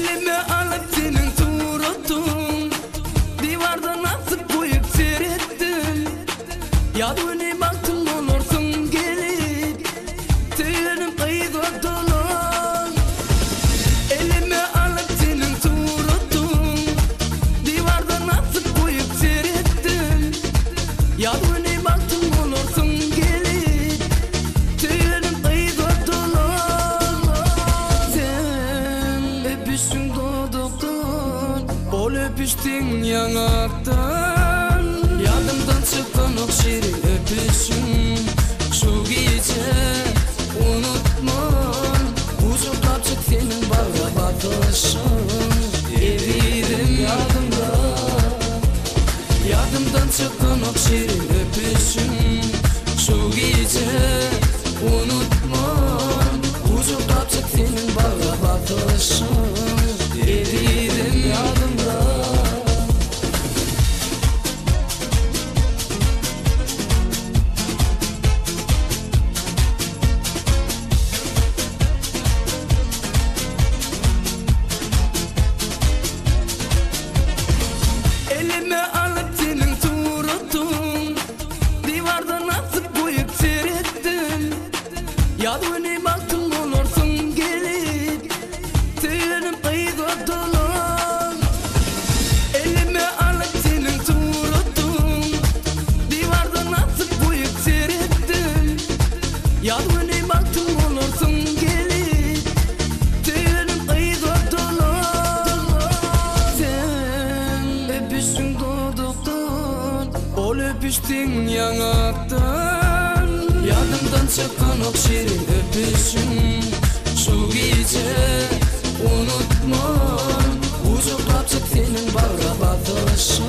Elime alıp senin suratın divardan asıp koyup seyrettim. Yadını baktım olursun gelip tüyünüm kıydı dolan. Elime alıp senin suratın divardan asıp koyup seyrettim. Yadını baktım olursun gelip tüyünüm kıydı dolan. Sen öpüşün duduktan, ol öpüştün yanaktan. Yadımdan çıkan o şirin öpüşün, şu gece unutmam. Uzuklap çık senin bağra bakışın, eridim yadımda. Yadımdan çıkan o şirin öpüşün, şu gece unutmam. Uzuklap çık senin bağra bakışın, eridim yadımda. Elime alıp senin suratın divardan asıp koyup seyrettim. Yadını baktım olursun gelip tüyünüm kıydı dolan. Elime alıp senin suratın divardan asıp koyup seyrettim. Yadını baktım olursun gelip tüyünüm kıydı dolan. Sen öpüşün duduktan, ol öpüştün yanaktan. Yadımdan çıkan o şirin öpüşün, şu gece unutmam. Uzuklap çık senin bağra bakışın,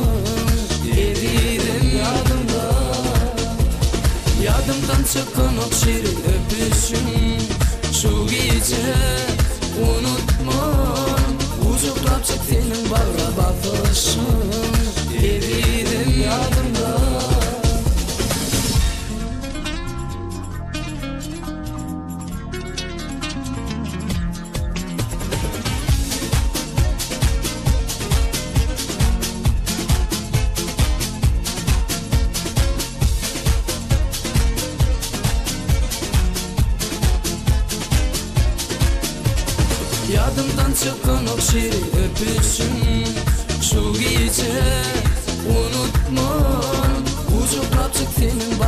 eridim yadımda. Yadımdan çıkan o şirin öpüşün, şu gece unutmam. Uzuklap çık senin bağra bakışın, eridim yadımda. Yadımdan çıkan o şirin öpüşün, şu gece unutmam. Uzuklap çık senin